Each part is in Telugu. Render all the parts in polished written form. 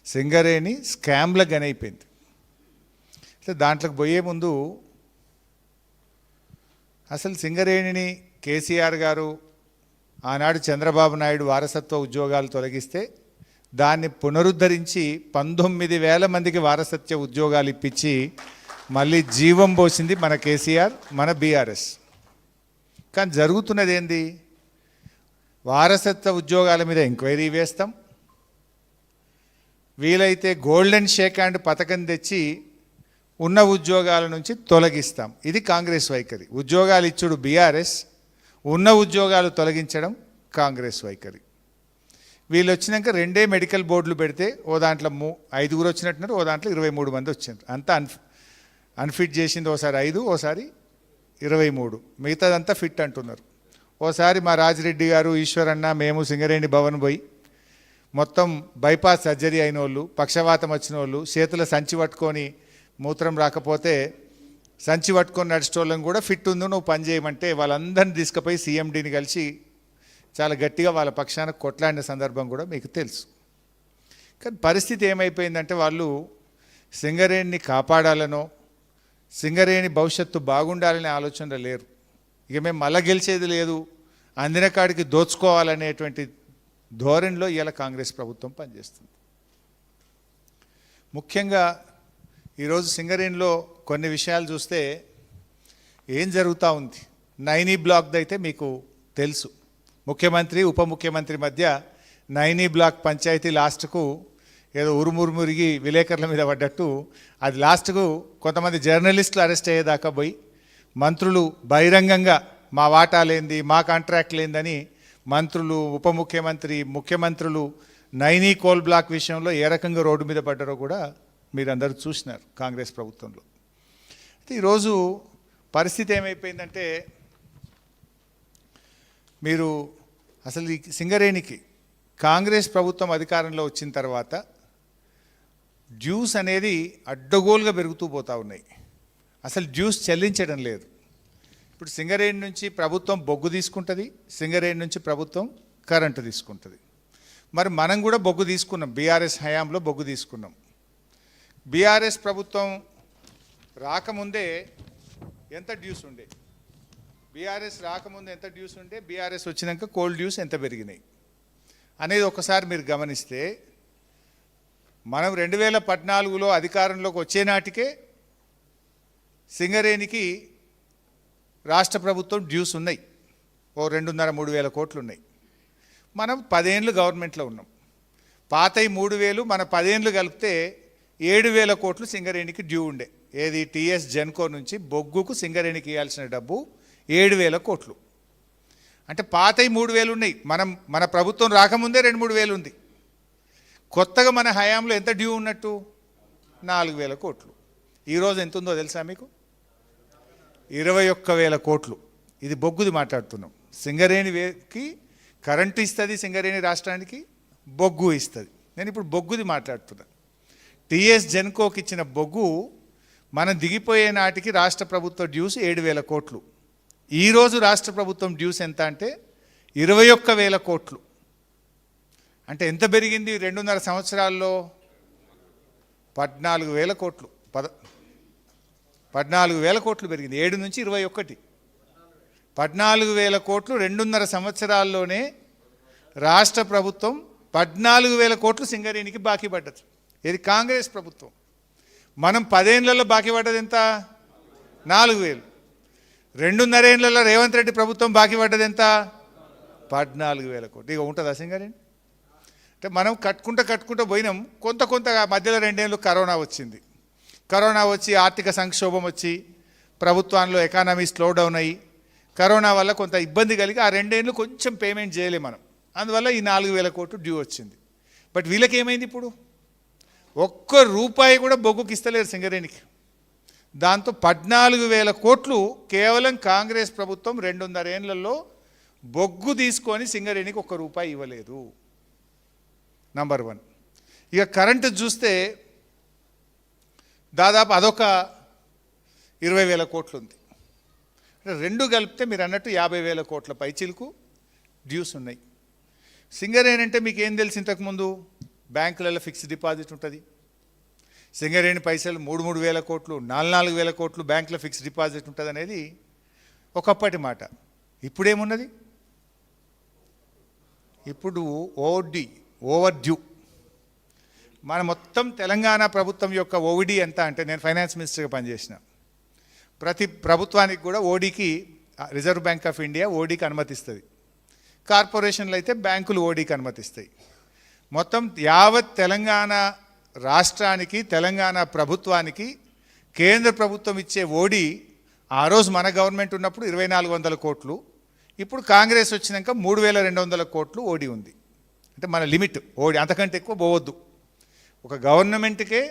సింగరేణి స్కామ్ల గనైపోయింది. అయితే దాంట్లోకి పోయే ముందు అసలు సింగరేణిని కేసీఆర్ గారు ఆనాడు చంద్రబాబు నాయుడు వారసత్వ ఉద్యోగాలు తొలగిస్తే దాన్ని పునరుద్ధరించి 19,000 మందికి వారసత్వ ఉద్యోగాలు ఇప్పించి మళ్ళీ జీవం పోసింది మన కేసీఆర్, మన బీఆర్ఎస్. కానీ జరుగుతున్నది ఏంది? వారసత్వ ఉద్యోగాల మీద ఎంక్వైరీ వేస్తాం, వీలైతే గోల్డెన్ షేక్ హ్యాండ్ పథకం తెచ్చి ఉన్న ఉద్యోగాల నుంచి తొలగిస్తాం. ఇది కాంగ్రెస్ వైఖరి. ఉద్యోగాలు ఇచ్చుడు బీఆర్ఎస్, ఉన్న ఉద్యోగాలు తొలగించడం కాంగ్రెస్ వైఖరి. వీళ్ళు వచ్చినాక 2 మెడికల్ బోర్డులు పెడితే ఓ దాంట్లో 5 వచ్చినట్టున్నారు, ఓ దాంట్లో 23 మంది వచ్చినారు. అంతా అన్ఫిట్ చేసింది ఓసారి 5, ఓసారి 23, మిగతాదంతా ఫిట్ అంటున్నారు. ఓసారి మా రాజిరెడ్డి గారు, ఈశ్వరన్న, మేము సింగరేణి భవన్ పోయి మొత్తం బైపాస్ సర్జరీ అయిన వాళ్ళు, పక్షవాతం వచ్చిన వాళ్ళు, చేతుల సంచి పట్టుకొని మూత్రం రాకపోతే సంచి పట్టుకొని నడిచేటోళ్ళని కూడా ఫిట్ ఉంది, నువ్వు పని చేయమంటే వాళ్ళందరినీ తీసుకుపోయి సీఎండీని కలిసి చాలా గట్టిగా వాళ్ళ పక్షాన కొట్లాడిన సందర్భం కూడా మీకు తెలుసు. కానీ పరిస్థితి ఏమైపోయిందంటే వాళ్ళు సింగరేణిని కాపాడాలనో సింగరేణి భవిష్యత్తు బాగుండాలనే ఆలోచన లేరు. ఇక మేము మళ్ళా గెలిచేది లేదు, అందిన కాడికి దోచుకోవాలనేటువంటి ధోరణిలో ఇలా కాంగ్రెస్ ప్రభుత్వం పనిచేస్తుంది. ముఖ్యంగా ఈరోజు సింగరేణిలో కొన్ని విషయాలు చూస్తే ఏం జరుగుతూ ఉంది. 9E బ్లాక్ది అయితే మీకు తెలుసు. ముఖ్యమంత్రి ఉప ముఖ్యమంత్రి మధ్య 9E బ్లాక్ పంచాయతీ లాస్ట్కు ఏదో ఉరుమురిగి విలేకరుల మీద పడ్డట్టు అది లాస్ట్కు కొంతమంది జర్నలిస్టులు అరెస్ట్ అయ్యేదాకా పోయి మంత్రులు బహిరంగంగా మా వాటా లేనిది, మా కాంట్రాక్ట్ లేనిదని మంత్రులు, ఉప ముఖ్యమంత్రి, ముఖ్యమంత్రులు 9E కోల్ బ్లాక్ విషయంలో ఏ రకంగా రోడ్డు మీద పడ్డారో కూడా మీరందరూ చూసినారు కాంగ్రెస్ ప్రభుత్వంలో. అయితే ఈరోజు పరిస్థితి ఏమైపోయిందంటే మీరు అసలు ఈ సింగరేణికి కాంగ్రెస్ ప్రభుత్వం అధికారంలో వచ్చిన తర్వాత డ్యూస్ అనేది అడ్డగోలుగా పెరుగుతూ పోతూ ఉన్నాయి. అసలు డ్యూస్ చెల్లించడం లేదు. ఇప్పుడు సింగరేణి నుంచి ప్రభుత్వం బొగ్గు తీసుకుంటుంది, సింగరేణి నుంచి ప్రభుత్వం కరెంటు తీసుకుంటుంది. మరి మనం కూడా బొగ్గు తీసుకున్నాం, బీఆర్ఎస్ హయాంలో బొగ్గు తీసుకున్నాం. బీఆర్ఎస్ ప్రభుత్వం రాకముందే ఎంత డ్యూస్ ఉండే, బీఆర్ఎస్ రాకముందు ఎంత డ్యూస్ ఉండే, బీఆర్ఎస్ వచ్చినాక కోల్డ్ డ్యూస్ ఎంత పెరిగినాయి అనేది ఒకసారి మీరు గమనిస్తే మనం 2014లో అధికారంలోకి వచ్చే నాటికే సింగరేణికి రాష్ట్ర ప్రభుత్వం డ్యూస్ ఉన్నాయి, ఓ 2.5-3 వేల కోట్లు ఉన్నాయి. మనం 10 ఏళ్ళు గవర్నమెంట్లో ఉన్నాం. పాతయి 3,000, మన 10 ఏళ్ళు కలిపితే 7,000 కోట్లు సింగరేణికి డ్యూ ఉండే. ఏది టీఎస్ జెన్కో నుంచి బొగ్గుకు సింగరేణికి ఇవ్వాల్సిన డబ్బు 7,000 కోట్లు. అంటే పాతయి 3,000 ఉన్నాయి, మన ప్రభుత్వం రాకముందే 2-3 వేలు ఉంది. కొత్తగా మన హయాంలో ఎంత డ్యూ ఉన్నట్టు 4,000 కోట్లు. ఈరోజు ఎంత ఉందో తెలుసా మీకు? 21,000 కోట్లు. ఇది బొగ్గుది మాట్లాడుతున్నాం. సింగరేణికి కరెంటు ఇస్తుంది, సింగరేణి రాష్ట్రానికి బొగ్గు ఇస్తుంది. నేను ఇప్పుడు బొగ్గుది మాట్లాడుతున్నా. టీఎస్ జెన్కోకి ఇచ్చిన బొగ్గు మనం దిగిపోయే నాటికి రాష్ట్ర ప్రభుత్వ డ్యూస్ 7,000 కోట్లు. ఈరోజు రాష్ట్ర ప్రభుత్వం డ్యూస్ ఎంత అంటే 21,000 కోట్లు. అంటే ఎంత పెరిగింది 2.5 సంవత్సరాల్లో? 14,000 కోట్లు. 14,000 కోట్లు పెరిగింది. 7 నుంచి 21. 14,000 కోట్లు 2.5 సంవత్సరాల్లోనే రాష్ట్ర ప్రభుత్వం 14,000 కోట్లు సింగరేణికి బాకీ పడ్డది. ఇది కాంగ్రెస్ ప్రభుత్వం. మనం 10 ఏళ్లలో బాకీ పడ్డది ఎంత? 4,000. 2.5 ఏళ్లలో రేవంత్ రెడ్డి ప్రభుత్వం బాకీ పడ్డది ఎంత? 14,000 కోట్లు. ఇక ఉంటుందా సింగరేణి? అంటే మనం కట్టుకుంటూ పోయినాం. కొంత మధ్యలో 2 ఏళ్ళు కరోనా వచ్చింది. కరోనా వచ్చి ఆర్థిక సంక్షోభం వచ్చి ప్రభుత్వంలో ఎకానమీ స్లో డౌన్ అయ్యి కరోనా వల్ల కొంత ఇబ్బంది కలిగి ఆ 2 ఏళ్ళు కొంచెం పేమెంట్ చేయలే మనం. అందువల్ల ఈ 4,000 కోట్లు డ్యూ వచ్చింది. బట్ వీళ్ళకి ఏమైంది? ఇప్పుడు ₹1 కూడా బొగ్గుకి ఇస్తలేరు సింగరేణికి. దాంతో 14,000 కోట్లు కేవలం కాంగ్రెస్ ప్రభుత్వం 2.5 ఏళ్లలో బొగ్గు తీసుకొని సింగరేణికి ₹1 ఇవ్వలేదు. నంబర్ 1. ఇక కరెంటు చూస్తే దాదాపు అదొక 20,000 కోట్లు ఉంది. రెండు కలిపితే మీరు అన్నట్టు 50,000 కోట్ల పైచిలకు డ్యూస్ ఉన్నాయి. సింగరేణి అంటే మీకు ఏం తెలిసి ఇంతకుముందు బ్యాంకులలో ఫిక్స్డ్ డిపాజిట్ ఉంటుంది. సింగరేణి పైసలు 3,000 కోట్లు 4,000 కోట్లు బ్యాంకులో ఫిక్స్డ్ డిపాజిట్ ఉంటుంది అనేది ఒకప్పటి మాట. ఇప్పుడేమున్నది? ఇప్పుడు ఓవర్ డ్యూ. మన మొత్తం తెలంగాణ ప్రభుత్వం యొక్క ఓవిడి ఎంత అంటే, నేను ఫైనాన్స్ మినిస్టర్గా పనిచేసిన, ప్రతి ప్రభుత్వానికి కూడా ఓడికి రిజర్వ్ బ్యాంక్ ఆఫ్ ఇండియా ఓడికి అనుమతిస్తుంది. కార్పొరేషన్లు అయితే బ్యాంకులు ఓడికి అనుమతిస్తాయి. మొత్తం యావత్ తెలంగాణ రాష్ట్రానికి, తెలంగాణ ప్రభుత్వానికి కేంద్ర ప్రభుత్వం ఇచ్చే ఓడి ఆ రోజు మన గవర్నమెంట్ ఉన్నప్పుడు 2,400 కోట్లు, ఇప్పుడు కాంగ్రెస్ వచ్చినాక 3,200 కోట్లు ఓడి ఉంది. అంటే మన లిమిట్ ఓడి, అంతకంటే ఎక్కువ పోవద్దు. ఒక గవర్నమెంట్కే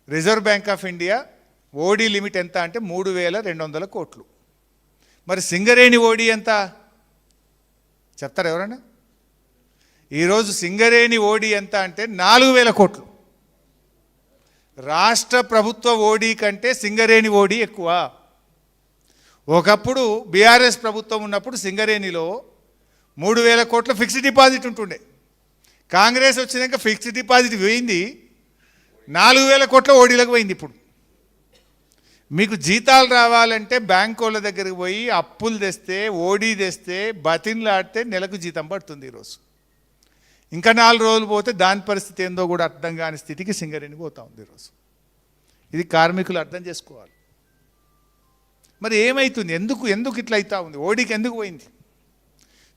reserve bank of India OD limit ఎంత అంటే 3,200 కోట్లు. మరి సింగరేణి ఓడి ఎంత చెప్తారు ఎవరైనా? ఈరోజు సింగరేణి ఓడి ఎంత అంటే 4,000 కోట్లు. రాష్ట్ర ప్రభుత్వ ఓడి కంటే సింగరేణి ఓడి ఎక్కువ. ఒకప్పుడు బీఆర్ఎస్ ప్రభుత్వం ఉన్నప్పుడు సింగరేణిలో 3,000 కోట్ల ఫిక్స్డ్ డిపాజిట్ ఉంటుండే. కాంగ్రెస్ వచ్చినాక ఫిక్స్డ్ డిపాజిట్ పోయింది, 4,000 కోట్ల ఓడీలకు పోయింది. ఇప్పుడు మీకు జీతాలు రావాలంటే బ్యాంకు వాళ్ళ దగ్గరికి పోయి అప్పులు తెస్తే, ఓడీ తెస్తే, బతిన్లాడితే నెలకు జీతం పడుతుంది. ఈరోజు ఇంకా 4 రోజులు పోతే దాని పరిస్థితి ఏందో కూడా అర్థం కాని స్థితికి సింగరేణి పోతా ఉంది ఈరోజు. ఇది కార్మికులు అర్థం చేసుకోవాలి. మరి ఏమవుతుంది? ఎందుకు ఇట్లా అవుతా ఉంది? ఓడీకి ఎందుకు పోయింది?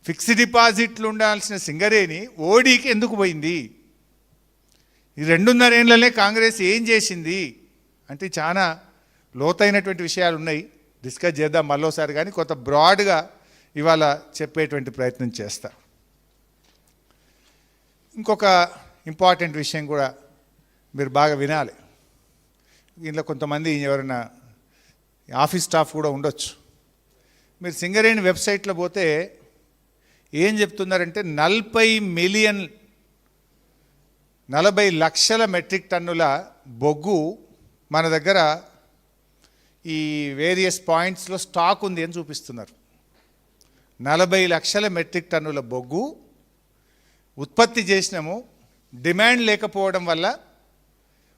ఫిక్స్డ్ డిపాజిట్లు ఉండాల్సిన సింగరేణి ఓడీకి ఎందుకు పోయింది? ఈ 2.5 ఏళ్లనే కాంగ్రెస్ ఏం చేసింది అంటే చాలా లోతైనటువంటి విషయాలు ఉన్నాయి, డిస్కస్ చేద్దాం మళ్ళోసారి. కానీ కొంత బ్రాడ్గా ఇవాళ చెప్పేటువంటి ప్రయత్నం చేస్తా. ఇంకొక ఇంపార్టెంట్ విషయం కూడా మీరు బాగా వినాలి. ఇంట్లో కొంతమంది ఎవరైనా ఆఫీస్ స్టాఫ్ కూడా ఉండొచ్చు. మీరు సింగరేణి వెబ్సైట్లో పోతే ఏం చెప్తున్నారంటే 40 లక్షల మెట్రిక్ టన్నుల బొగ్గు మన దగ్గర ఈ వేరియస్ పాయింట్స్లో స్టాక్ ఉంది అని చూపిస్తున్నారు. 40 లక్షల మెట్రిక్ టన్నుల బొగ్గు ఉత్పత్తి చేసినాము. డిమాండ్ లేకపోవడం వల్ల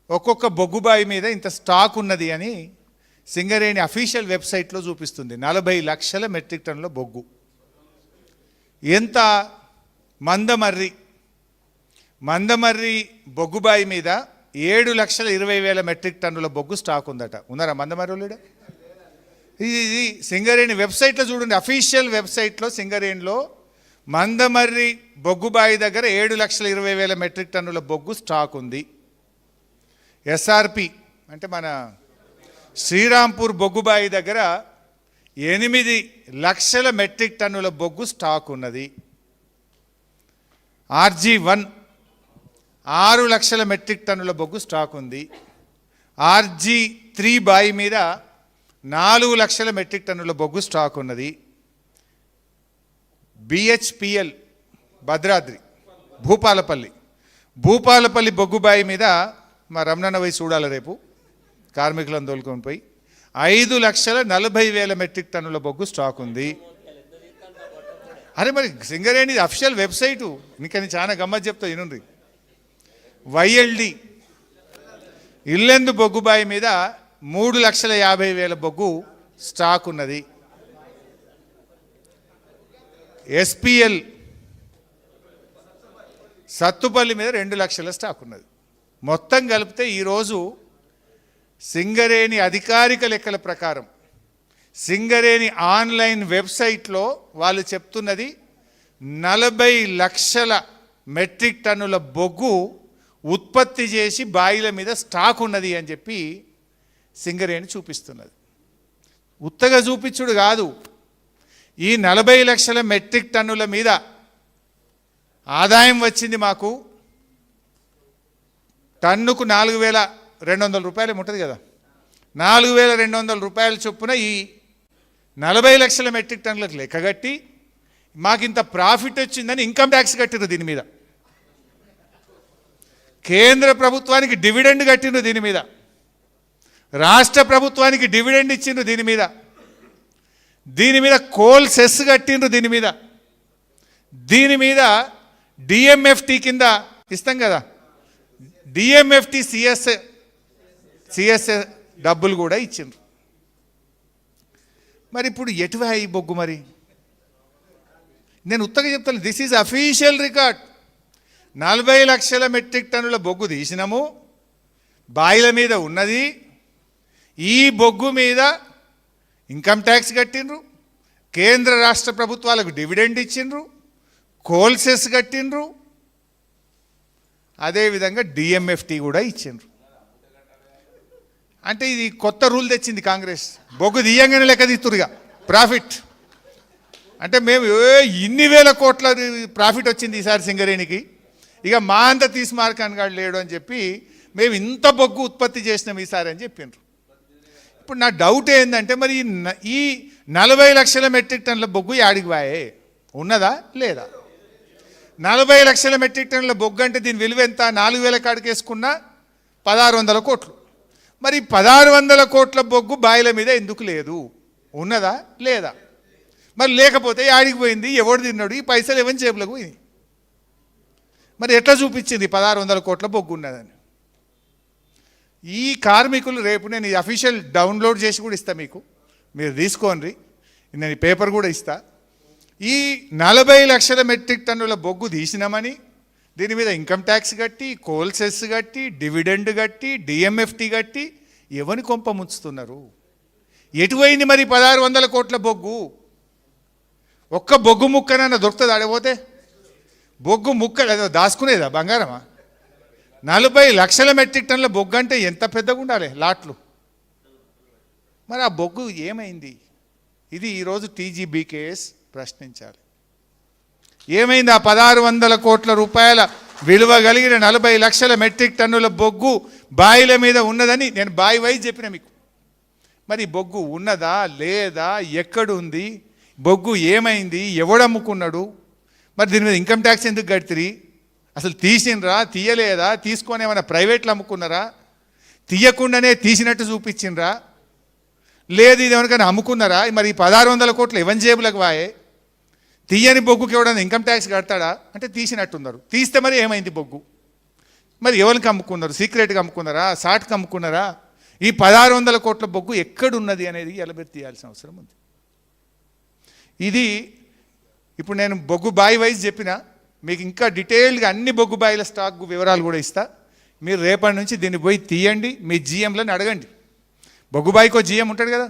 ఒక్కొక్క బొగ్గుబాయి మీద ఇంత స్టాక్ ఉన్నది అని సింగరేణి అఫీషియల్ వెబ్సైట్లో చూపిస్తుంది. 40 లక్షల మెట్రిక్ టన్నుల బొగ్గు. ఎంత? మందమర్రి బొగ్గుబాయి మీద 7,20,000 మెట్రిక్ టన్నుల బొగ్గు స్టాక్ ఉందట. ఉన్నారా మందమర్రి వాళ్ళు? ఇది సింగరేణి వెబ్సైట్లో చూడండి, అఫీషియల్ వెబ్సైట్లో సింగరేణిలో మందమర్రి బొగ్గుబాయి దగ్గర 7,20,000 మెట్రిక్ టన్నుల బొగ్గు స్టాక్ ఉంది. ఎస్ఆర్పి అంటే మన శ్రీరాంపూర్ బొగ్గుబాయి దగ్గర 8 లక్షల మెట్రిక్ టన్నుల బొగ్గు స్టాక్ ఉన్నది. RG1 6 లక్షల మెట్రిక్ టన్నుల బొగ్గు స్టాక్ ఉంది. RG3 బాయి మీద 4 లక్షల మెట్రిక్ టన్నుల బొగ్గు స్టాక్ ఉన్నది. BHPL భద్రాద్రి భూపాలపల్లి బొగ్గుబాయి మీద మా రమణన్న పోయి చూడాలి రేపు, కార్మికులను తోలుకొని పోయి 5,40,000 మెట్రిక్ టన్నుల బొగ్గు స్టాక్ ఉంది. అరే మరి సింగరేణి అఫీషియల్ వెబ్సైటు ఇంకని చాలా గమ్మత్ చెప్తా వినండి. YLD ఇల్లెందు బొగ్గుబాయి మీద 3,50,000 బొగ్గు స్టాక్ ఉన్నది. SPL సత్తుపల్లి మీద 2 లక్షల స్టాక్ ఉన్నది. మొత్తం కలిపితే ఈరోజు సింగరేణి అధికారిక లెక్కల ప్రకారం సింగరేణి ఆన్లైన్ వెబ్సైట్లో వాళ్ళు చెప్తున్నది 40 లక్షల మెట్రిక్ టన్నుల బొగ్గు ఉత్పత్తి చేసి బాయిల మీద స్టాక్ ఉన్నది అని చెప్పి సింగరేణి చూపిస్తున్నది. ఉత్తగా చూపించుడు కాదు, ఈ 40 లక్షల మెట్రిక్ టన్నుల మీద ఆదాయం వచ్చింది మాకు టన్నుకు 4,200 రూపాయలు ఉంటుంది కదా. 4,200 రూపాయల చొప్పున ఈ 40 లక్షల మెట్రిక్ టన్నులకు లెక్కగట్టి మాకు ఇంత ప్రాఫిట్ వచ్చిందని ఇన్కమ్ ట్యాక్స్ కట్టిరు. దీని మీద కేంద్ర ప్రభుత్వానికి డివిడెండ్ కట్టిండ్రు. దీని మీద రాష్ట్ర ప్రభుత్వానికి డివిడెండ్ ఇచ్చిండ్రు. దీని మీద కోల్ సెస్ కట్టిండ్రు. దీని మీద DMFT కింద ఇస్తాం కదా, డిఎంఎఫ్టి సిఎస్ఏ డబ్బులు కూడా ఇచ్చిండ్రు. మరి ఇప్పుడు ఎటువై బొగ్గు మరి? నేను ఉత్తగా చెప్తాను, దిస్ ఈజ్ అఫీషియల్ రికార్డ్. 40 లక్షల మెట్రిక్ టన్నుల బొగ్గు తీసినాము, బాయిల మీద ఉన్నది. ఈ బొగ్గు మీద ఇన్కమ్ ట్యాక్స్ కట్టిండ్రు, కేంద్ర రాష్ట్ర ప్రభుత్వాలకు డివిడెండ్ ఇచ్చిండ్రు, కోల్ సెస్ కట్టిండ్రు, అదేవిధంగా డిఎంఎఫ్టి కూడా ఇచ్చిండ్రు. అంటే ఇది కొత్త రూల్ తెచ్చింది కాంగ్రెస్. బొగ్గు తీయంగానే లెక్క తీస్తురుగా ప్రాఫిట్. అంటే మేము ఇన్ని వేల కోట్ల ప్రాఫిట్ వచ్చింది ఈసారి సింగరేణికి, ఇక మా అంత తీసి మార్కాన్ గాడు లేడు అని చెప్పి మేము ఇంత బొగ్గు ఉత్పత్తి చేసినాం ఈసారి అని చెప్పిండ్రు. ఇప్పుడు నా డౌట్ ఏంటంటే మరి ఈ 40 లక్షల మెట్రిక్ టన్నుల బొగ్గు యాడికి వాయే? ఉన్నదా లేదా? 40 లక్షల మెట్రిక్ టన్నుల బొగ్గు అంటే దీని విలువ ఎంత? 4,000 కాడికి వేసుకున్న 1,600 కోట్లు. మరి 1,600 కోట్ల బొగ్గు బాయిల మీద ఎందుకు లేదు? ఉన్నదా లేదా? మరి లేకపోతే యాడికి పోయింది? ఎవడు తిన్నాడు? ఈ పైసలు ఎవరి జేబులకు పోయింది? మరి ఎట్లా చూపించింది 1,600 కోట్ల బొగ్గు ఉన్నదని? ఈ కార్మికులు రేపు నేను ఈ అఫీషియల్ డౌన్లోడ్ చేసి కూడా ఇస్తా మీకు, మీరు తీసుకోండి. నేను ఈ పేపర్ కూడా ఇస్తా. ఈ 40 లక్షల మెట్రిక్ టన్నుల బొగ్గు తీసినామని దీని మీద ఇన్కమ్ ట్యాక్స్ కట్టి, కోల్ సెస్ కట్టి, డివిడెండ్ కట్టి, డిఎంఎఫ్టి కట్టి ఎవరిని కొంప ముంచుతున్నారు? ఎటువైంది మరి 1,600 కోట్ల బొగ్గు? ఒక్క బొగ్గు ముక్కనన్నా దొరుకుతుంది ఆడపోతే? బొగ్గు ముక్క ఏదో దాచుకునేదా బంగారమా? 40 లక్షల మెట్రిక్ టన్నుల బొగ్గు అంటే ఎంత పెద్దగా ఉండాలి లాట్లు. మరి ఆ బొగ్గు ఏమైంది? ఇది ఈరోజు టీజీబీకేఎస్ ప్రశ్నించాలి. ఏమైంది? ఆ 1,600 కోట్ల రూపాయల విలువ కలిగిన 40 లక్షల మెట్రిక్ టన్నుల బొగ్గు బాయిల మీద ఉన్నదని నేను బాయి వైజ్ చెప్పిన మీకు. మరి బొగ్గు ఉన్నదా లేదా? ఎక్కడుంది బొగ్గు? ఏమైంది? ఎవడమ్ముకున్నాడు? మరి దీని మీద ఇన్కమ్ ట్యాక్స్ ఎందుకు కడితిరి? అసలు తీసిండ్రా తీయలేదా? తీసుకొని ఏమైనా ప్రైవేట్లు అమ్ముకున్నారా? తీయకుండానే తీసినట్టు చూపించిండ్రా? లేదు ఇది ఎవరికైనా అమ్ముకున్నారా? మరి 1,600 కోట్లు ఎవరి జేబులకు వాయే? తీయని బొగ్గుకి ఎవడన్నా ఇన్కమ్ ట్యాక్స్ కడతాడా? అంటే తీసినట్టున్నారు. తీస్తే మరి ఏమైంది బొగ్గు? మరి ఎవరికి అమ్ముకున్నారు? సీక్రెట్గా అమ్ముకున్నారా? సాట్కి అమ్ముకున్నారా? ఈ 1,600 కోట్ల బొగ్గు ఎక్కడున్నది అనేది ఎలబెత్తి తీయాల్సిన అవసరం ఉంది. ఇది ఇప్పుడు నేను బొగ్గు బాయి వైజ్ చెప్పిన మీకు, ఇంకా డీటెయిల్డ్గా అన్ని బొగ్గు బాయిల స్టాక్ వివరాలు కూడా ఇస్తా. మీరు రేపటి నుంచి దీన్ని పోయి తీయండి, మీ జీఎంలను అడగండి. బొగ్గు బాయికో జీఎం ఉంటాడు కదా.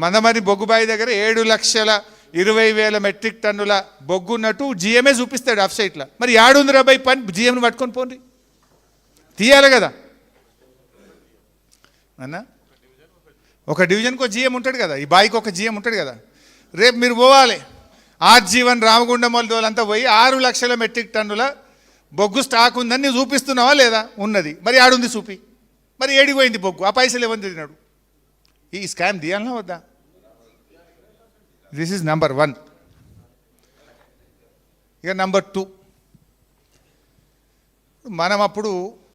మందమరి బొగ్గు బాయి దగ్గర 7,20,000 మెట్రిక్ టన్నుల బొగ్గు ఉన్నట్టు జీఎంఏ చూపిస్తాడు వెబ్సైట్లో. మరి 700 పని జీఎంను పట్టుకొని పోండి, తీయాలి కదా అన్న. ఒక డివిజన్కి ఒక జీఎం ఉంటాడు కదా, ఈ బాయికి ఒక జీఎం ఉంటాడు కదా. రేపు మీరు పోవాలి, ఆర్జీవన్ రామగుండం వాళ్ళంతా పోయి 6 లక్షల మెట్రిక్ టన్నుల బొగ్గు స్టాక్ ఉందని నువ్వు చూపిస్తున్నావా లేదా? ఉన్నది. మరి ఆడుంది చూపి. మరి ఏడిపోయింది బొగ్గు? ఆ పైసలు ఎవరు తిరిగినాడు? ఈ స్కామ్ తీయాలన్నా వద్దా? This is number 1. ఇక నెంబర్ 2, మనం అప్పుడు